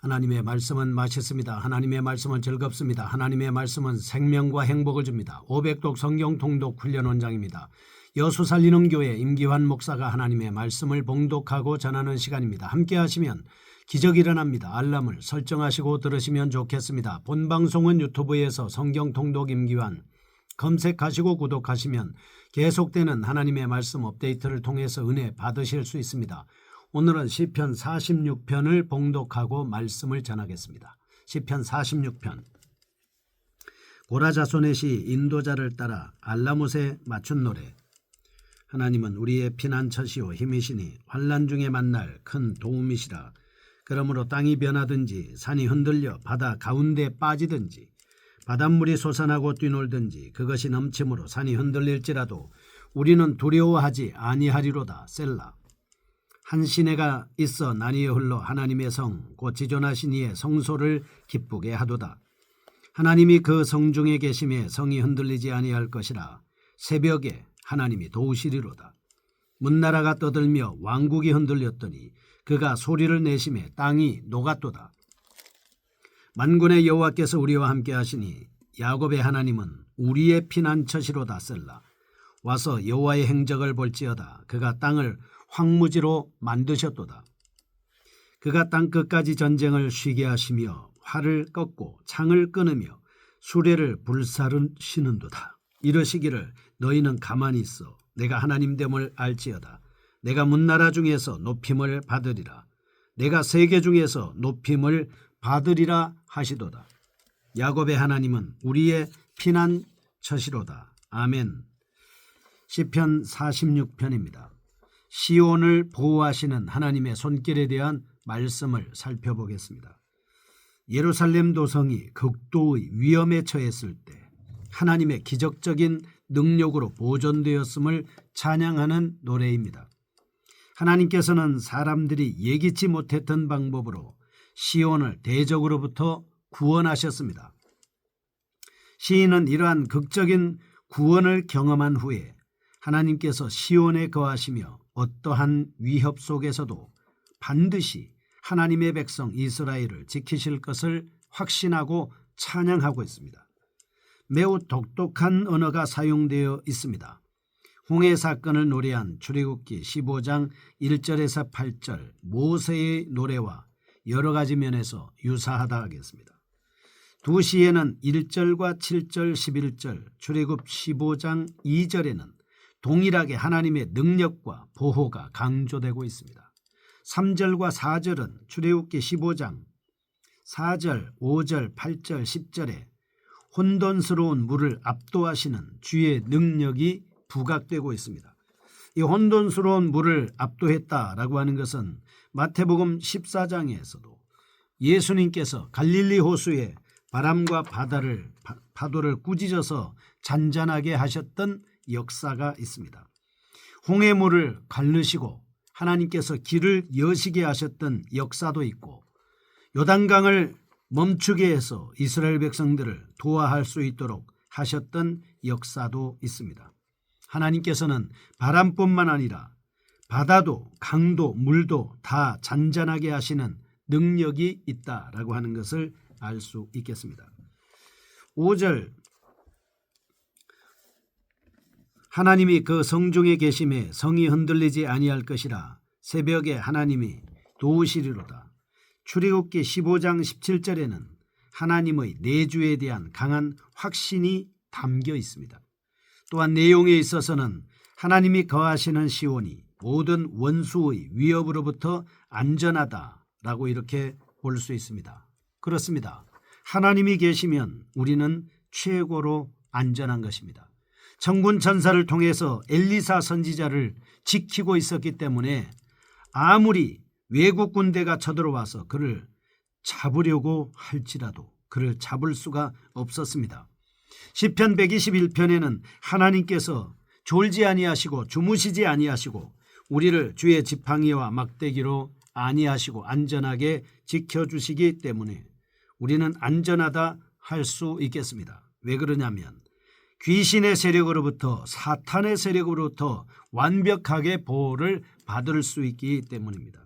하나님의 말씀은 맛있습니다. 하나님의 말씀은 즐겁습니다. 하나님의 말씀은 생명과 행복을 줍니다. 500독 성경 통독 훈련 원장입니다. 여수 살리는 교회 임기환 목사가 하나님의 말씀을 봉독하고 전하는 시간입니다. 함께 하시면 기적이 일어납니다. 알람을 설정하시고 들으시면 좋겠습니다. 본 방송은 유튜브에서 성경 통독 임기환 검색하시고 구독하시면 계속되는 하나님의 말씀 업데이트를 통해서 은혜 받으실 수 있습니다. 오늘은 시편 46편을 봉독하고 말씀을 전하겠습니다. 시편 46편. 고라 자손의 시 인도자를 따라 알라못에 맞춘 노래. 하나님은 우리의 피난처시오 힘이시니 환난 중에 만날 큰 도움이시라. 그러므로 땅이 변하든지 산이 흔들려 바다 가운데 빠지든지 바닷물이 솟아나고 뛰놀든지 그것이 넘침으로 산이 흔들릴지라도 우리는 두려워하지 아니하리로다. 셀라. 한 시내가 있어 나뉘어 흘러 하나님의 성 곧 지존하신 이의 성소를 기쁘게 하도다. 하나님이 그 성중에 계심에 성이 흔들리지 아니할 것이라. 새벽에 하나님이 도우시리로다. 문나라가 떠들며 왕국이 흔들렸더니 그가 소리를 내심에 땅이 녹았도다. 만군의 여호와께서 우리와 함께 하시니 야곱의 하나님은 우리의 피난처시로다. 셀라. 와서 여호와의 행적을 볼지어다. 그가 땅을 황무지로 만드셨도다. 그가 땅끝까지 전쟁을 쉬게 하시며 활을 꺾고 창을 끊으며 수레를 불사르시는도다. 이러시기를 너희는 가만히 있어 내가 하나님됨을 알지어다. 내가 문나라 중에서 높임을 받으리라. 내가 세계 중에서 높임을 받으리라 하시도다. 야곱의 하나님은 우리의 피난처시로다. 아멘. 시편 46편입니다. 시온을 보호하시는 하나님의 손길에 대한 말씀을 살펴보겠습니다. 예루살렘 도성이 극도의 위험에 처했을 때 하나님의 기적적인 능력으로 보존되었음을 찬양하는 노래입니다. 하나님께서는 사람들이 예기치 못했던 방법으로 시온을 대적으로부터 구원하셨습니다. 시인은 이러한 극적인 구원을 경험한 후에 하나님께서 시온에 거하시며 어떠한 위협 속에서도 반드시 하나님의 백성 이스라엘을 지키실 것을 확신하고 찬양하고 있습니다. 매우 독특한 언어가 사용되어 있습니다. 홍해 사건을 노래한 출애굽기 15장 1절에서 8절 모세의 노래와 여러 가지 면에서 유사하다 하겠습니다. 두 시에는 1절과 7절 11절 출애굽 15장 2절에는 동일하게 하나님의 능력과 보호가 강조되고 있습니다. 3절과 4절은 출애굽기 15장 4절, 5절, 8절, 10절에 혼돈스러운 물을 압도하시는 주의 능력이 부각되고 있습니다. 이 혼돈스러운 물을 압도했다라고 하는 것은 마태복음 14장에서도 예수님께서 갈릴리 호수에 바람과 파도를 꾸짖어서 잔잔하게 하셨던 역사가 있습니다. 홍해물을 가르시고 하나님께서 길을 여시게 하셨던 역사도 있고 요단강을 멈추게 해서 이스라엘 백성들을 도와할 수 있도록 하셨던 역사도 있습니다. 하나님께서는 바람뿐만 아니라 바다도 강도 물도 다 잔잔하게 하시는 능력이 있다라고 하는 것을 알 수 있겠습니다. 5절 하나님이 그 성중에 계심에 성이 흔들리지 아니할 것이라. 새벽에 하나님이 도우시리로다. 출애굽기 15장 17절에는 하나님의 내주에 대한 강한 확신이 담겨 있습니다. 또한 내용에 있어서는 하나님이 거하시는 시온이 모든 원수의 위협으로부터 안전하다라고 이렇게 볼 수 있습니다. 그렇습니다. 하나님이 계시면 우리는 최고로 안전한 것입니다. 천군 천사를 통해서 엘리사 선지자를 지키고 있었기 때문에 아무리 외국 군대가 쳐들어와서 그를 잡으려고 할지라도 그를 잡을 수가 없었습니다. 시편 121편에는 하나님께서 졸지 아니하시고 주무시지 아니하시고 우리를 주의 지팡이와 막대기로 아니하시고 안전하게 지켜주시기 때문에 우리는 안전하다 할 수 있겠습니다. 왜 그러냐면 귀신의 세력으로부터 사탄의 세력으로부터 완벽하게 보호를 받을 수 있기 때문입니다.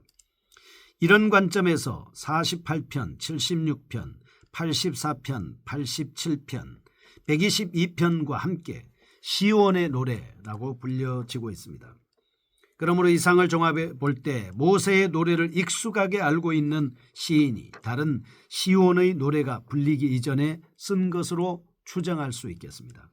이런 관점에서 48편, 76편, 84편, 87편, 122편과 함께 시온의 노래라고 불려지고 있습니다. 그러므로 이상을 종합해 볼 때 모세의 노래를 익숙하게 알고 있는 시인이 다른 시온의 노래가 불리기 이전에 쓴 것으로 추정할 수 있겠습니다.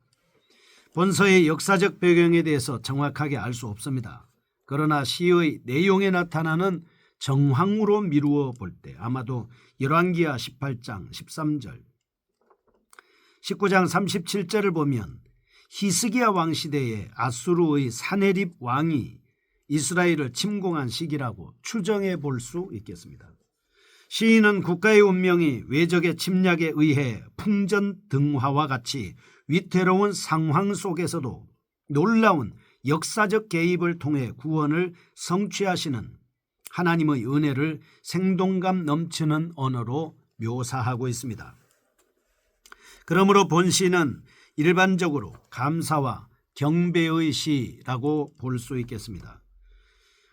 본서의 역사적 배경에 대해서 정확하게 알 수 없습니다. 그러나 시의 내용에 나타나는 정황으로 미루어 볼 때 아마도 열왕기하 18장 13절, 19장 37절을 보면 히스기야 왕 시대에 아수르의 사네립 왕이 이스라엘을 침공한 시기라고 추정해 볼 수 있겠습니다. 시인은 국가의 운명이 외적의 침략에 의해 풍전등화와 같이 위태로운 상황 속에서도 놀라운 역사적 개입을 통해 구원을 성취하시는 하나님의 은혜를 생동감 넘치는 언어로 묘사하고 있습니다. 그러므로 본 시는 일반적으로 감사와 경배의 시라고 볼 수 있겠습니다.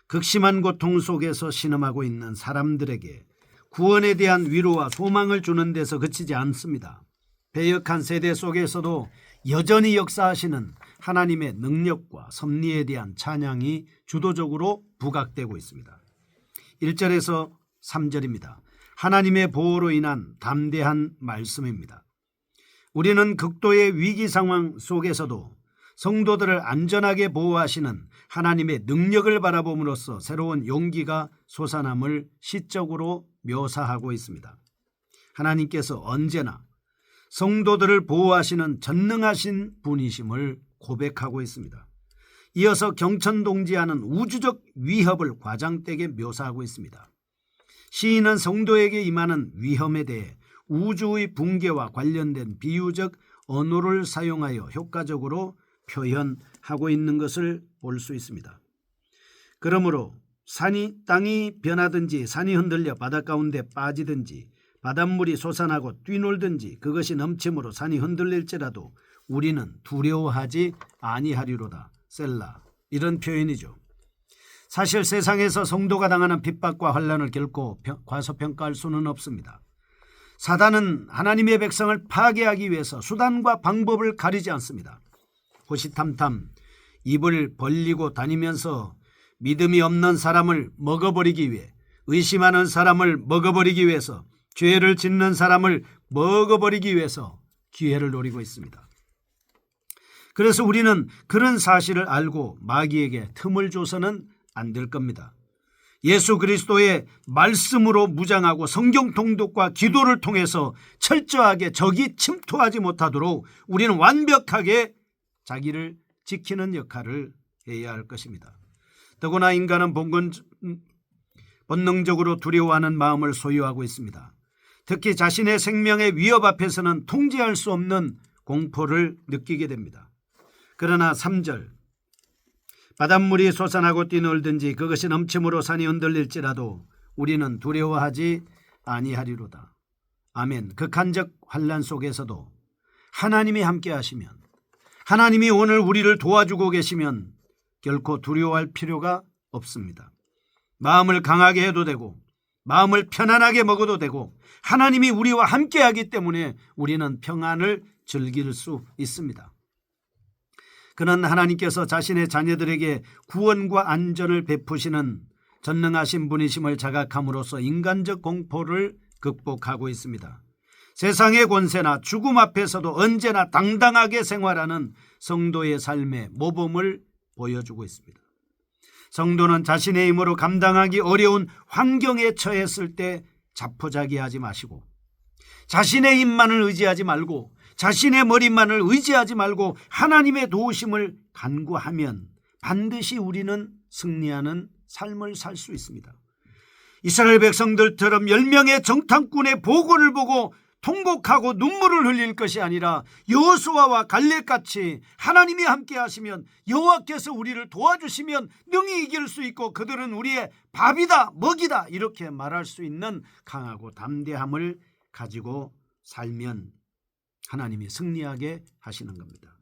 극심한 고통 속에서 신음하고 있는 사람들에게 구원에 대한 위로와 소망을 주는 데서 그치지 않습니다. 배역한 세대 속에서도 여전히 역사하시는 하나님의 능력과 섭리에 대한 찬양이 주도적으로 부각되고 있습니다. 1절에서 3절입니다. 하나님의 보호로 인한 담대한 말씀입니다. 우리는 극도의 위기 상황 속에서도 성도들을 안전하게 보호하시는 하나님의 능력을 바라봄으로써 새로운 용기가 솟아남을 시적으로 묘사하고 있습니다. 하나님께서 언제나 성도들을 보호하시는 전능하신 분이심을 고백하고 있습니다. 이어서 경천동지하는 우주적 위협을 과장되게 묘사하고 있습니다. 시인은 성도에게 임하는 위험에 대해 우주의 붕괴와 관련된 비유적 언어를 사용하여 효과적으로 표현하고 있는 것을 볼 수 있습니다. 그러므로 땅이 변하든지 산이 흔들려 바다 가운데 빠지든지 바닷물이 솟아나고 뛰놀든지 그것이 넘침으로 산이 흔들릴지라도 우리는 두려워하지 아니하리로다. 셀라. 이런 표현이죠. 사실 세상에서 성도가 당하는 핍박과 환난을 결코 과소평가할 수는 없습니다. 사단은 하나님의 백성을 파괴하기 위해서 수단과 방법을 가리지 않습니다. 호시탐탐 입을 벌리고 다니면서 믿음이 없는 사람을 먹어버리기 위해, 의심하는 사람을 먹어버리기 위해서, 죄를 짓는 사람을 먹어버리기 위해서 기회를 노리고 있습니다. 그래서 우리는 그런 사실을 알고 마귀에게 틈을 줘서는 안 될 겁니다. 예수 그리스도의 말씀으로 무장하고 성경 통독과 기도를 통해서 철저하게 적이 침투하지 못하도록 우리는 완벽하게 자기를 지키는 역할을 해야 할 것입니다. 더구나 인간은 본능적으로 두려워하는 마음을 소유하고 있습니다. 특히 자신의 생명의 위협 앞에서는 통제할 수 없는 공포를 느끼게 됩니다. 그러나 3절, 바닷물이 솟아나고 뛰놀든지 그것이 넘침으로 산이 흔들릴지라도 우리는 두려워하지 아니하리로다. 아멘. 극한적 환난 속에서도 하나님이 함께 하시면, 하나님이 오늘 우리를 도와주고 계시면 결코 두려워할 필요가 없습니다. 마음을 강하게 해도 되고 마음을 편안하게 먹어도 되고 하나님이 우리와 함께 하기 때문에 우리는 평안을 즐길 수 있습니다. 그는 하나님께서 자신의 자녀들에게 구원과 안전을 베푸시는 전능하신 분이심을 자각함으로써 인간적 공포를 극복하고 있습니다. 세상의 권세나 죽음 앞에서도 언제나 당당하게 생활하는 성도의 삶의 모범을 보여주고 있습니다. 성도는 자신의 힘으로 감당하기 어려운 환경에 처했을 때 자포자기하지 마시고, 자신의 힘만을 의지하지 말고, 자신의 머리만을 의지하지 말고 하나님의 도우심을 간구하면 반드시 우리는 승리하는 삶을 살 수 있습니다. 이스라엘 백성들처럼 10명의 정탐꾼의 보고를 보고 통곡하고 눈물을 흘릴 것이 아니라 여호수아와 갈렙같이 하나님이 함께 하시면, 여호와께서 우리를 도와주시면 능히 이길 수 있고 그들은 우리의 밥이다 먹이다 이렇게 말할 수 있는 강하고 담대함을 가지고 살면 하나님이 승리하게 하시는 겁니다.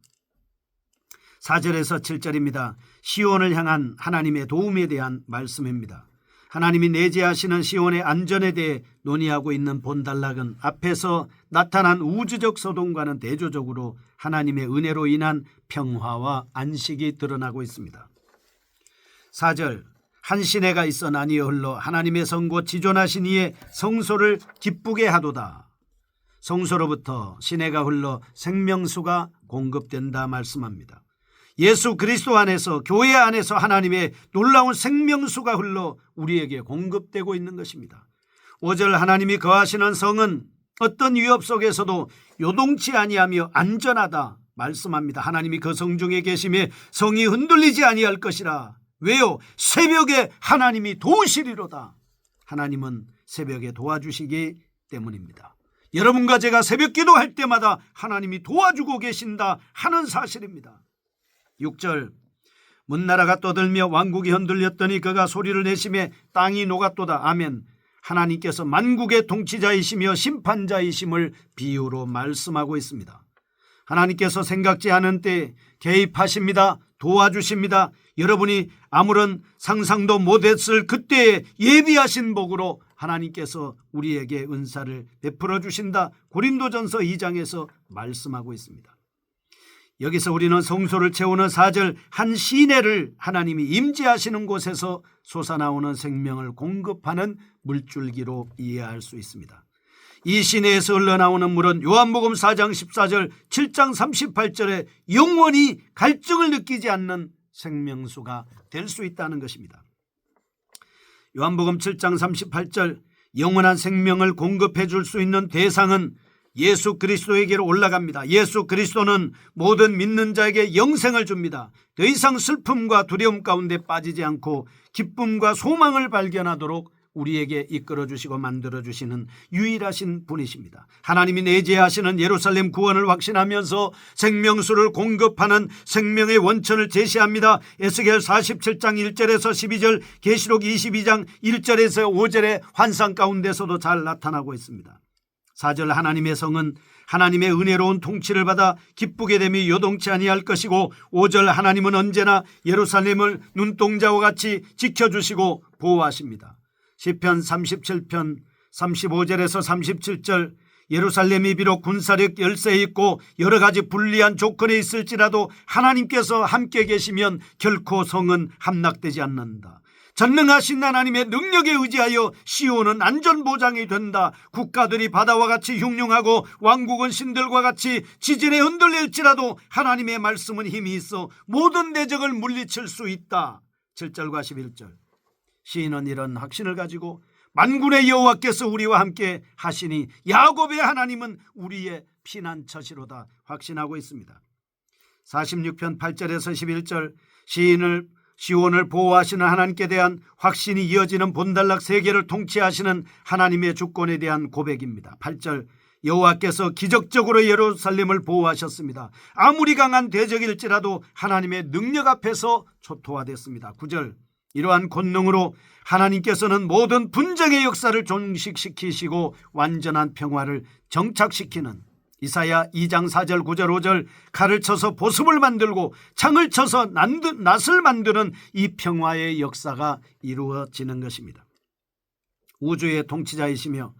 4절에서 7절입니다. 시온을 향한 하나님의 도움에 대한 말씀입니다. 하나님이 내재하시는 시온의 안전에 대해 논의하고 있는 본단락은 앞에서 나타난 우주적 소동과는 대조적으로 하나님의 은혜로 인한 평화와 안식이 드러나고 있습니다. 4절, 한 시내가 있어 나뉘어 흘러 하나님의 성고 지존하신 이의 성소를 기쁘게 하도다. 성소로부터 시내가 흘러 생명수가 공급된다 말씀합니다. 예수 그리스도 안에서, 교회 안에서 하나님의 놀라운 생명수가 흘러 우리에게 공급되고 있는 것입니다. 5절, 하나님이 거하시는 성은 어떤 위협 속에서도 요동치 아니하며 안전하다 말씀합니다. 하나님이 그 성 중에 계심에 성이 흔들리지 아니할 것이라. 왜요? 새벽에 하나님이 도우시리로다. 하나님은 새벽에 도와주시기 때문입니다. 여러분과 제가 새벽 기도할 때마다 하나님이 도와주고 계신다 하는 사실입니다. 6절, 문나라가 떠들며 왕국이 흔들렸더니 그가 소리를 내심에 땅이 녹았도다. 아멘. 하나님께서 만국의 통치자이시며 심판자이심을 비유로 말씀하고 있습니다. 하나님께서 생각지 않은 때 개입하십니다. 도와주십니다. 여러분이 아무런 상상도 못했을 그때에 예비하신 복으로 하나님께서 우리에게 은사를 베풀어 주신다. 고린도전서 2장에서 말씀하고 있습니다. 여기서 우리는 성소를 채우는 4절, 한 시내를 하나님이 임재하시는 곳에서 솟아나오는 생명을 공급하는 물줄기로 이해할 수 있습니다. 이 시내에서 흘러나오는 물은 요한복음 4장 14절, 7장 38절에 영원히 갈증을 느끼지 않는 생명수가 될 수 있다는 것입니다. 요한복음 7장 38절, 영원한 생명을 공급해 줄 수 있는 대상은 예수 그리스도에게로 올라갑니다. 예수 그리스도는 모든 믿는 자에게 영생을 줍니다. 더 이상 슬픔과 두려움 가운데 빠지지 않고 기쁨과 소망을 발견하도록 우리에게 이끌어주시고 만들어주시는 유일하신 분이십니다. 하나님이 내재하시는 예루살렘 구원을 확신하면서 생명수를 공급하는 생명의 원천을 제시합니다. 에스겔 47장 1절에서 12절, 계시록 22장 1절에서 5절의 환상 가운데서도 잘 나타나고 있습니다. 4절, 하나님의 성은 하나님의 은혜로운 통치를 받아 기쁘게 되며 요동치 아니할 것이고, 5절, 하나님은 언제나 예루살렘을 눈동자와 같이 지켜주시고 보호하십니다. 시편 37편 35절에서 37절, 예루살렘이 비록 군사력 열세에 있고 여러 가지 불리한 조건에 있을지라도 하나님께서 함께 계시면 결코 성은 함락되지 않는다. 전능하신 하나님의 능력에 의지하여 시온은 안전보장이 된다. 국가들이 바다와 같이 흉흉하고 왕국은 신들과 같이 지진에 흔들릴지라도 하나님의 말씀은 힘이 있어 모든 대적을 물리칠 수 있다. 7절과 11절, 시인은 이런 확신을 가지고 만군의 여호와께서 우리와 함께 하시니 야곱의 하나님은 우리의 피난처시로다 확신하고 있습니다. 46편 8절에서 11절, 시온을 보호하시는 하나님께 대한 확신이 이어지는 본단락 세계를 통치하시는 하나님의 주권에 대한 고백입니다. 8절, 여호와께서 기적적으로 예루살렘을 보호하셨습니다. 아무리 강한 대적일지라도 하나님의 능력 앞에서 초토화됐습니다. 9절, 이러한 권능으로 하나님께서는 모든 분쟁의 역사를 종식시키시고 완전한 평화를 정착시키는, 이사야 2장 4절 9절 5절, 칼을 쳐서 보습을 만들고 창을 쳐서 낫을 만드는 이 평화의 역사가 이루어지는 것입니다. 우주의 통치자이시며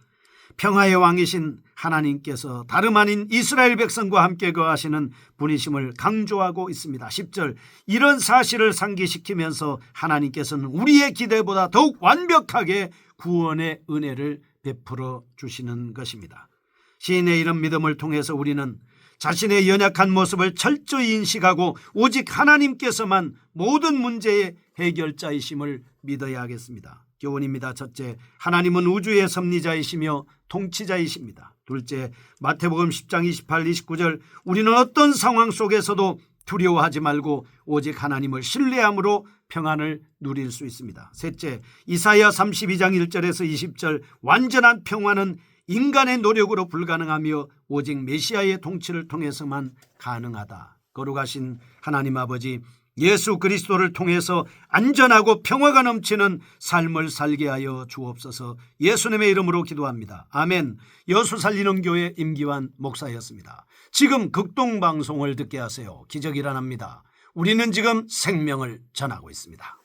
평화의 왕이신 하나님께서 다름 아닌 이스라엘 백성과 함께 거하시는 분이심을 강조하고 있습니다. 10절, 이런 사실을 상기시키면서 하나님께서는 우리의 기대보다 더욱 완벽하게 구원의 은혜를 베풀어 주시는 것입니다. 시인의 이런 믿음을 통해서 우리는 자신의 연약한 모습을 철저히 인식하고 오직 하나님께서만 모든 문제의 해결자이심을 믿어야 하겠습니다. 교훈입니다. 첫째, 하나님은 우주의 섭리자이시며 통치자이십니다. 둘째, 마태복음 10장 28, 29절, 우리는 어떤 상황 속에서도 두려워하지 말고 오직 하나님을 신뢰함으로 평안을 누릴 수 있습니다. 셋째, 이사야 32장 1절에서 20절, 완전한 평화는 인간의 노력으로 불가능하며 오직 메시아의 통치를 통해서만 가능하다. 거룩하신 하나님 아버지, 예수 그리스도를 통해서 안전하고 평화가 넘치는 삶을 살게 하여 주옵소서. 예수님의 이름으로 기도합니다. 아멘. 여수 살리는 교회 임기환 목사였습니다. 지금 극동방송을 듣게 하세요. 기적이 일어납니다. 우리는 지금 생명을 전하고 있습니다.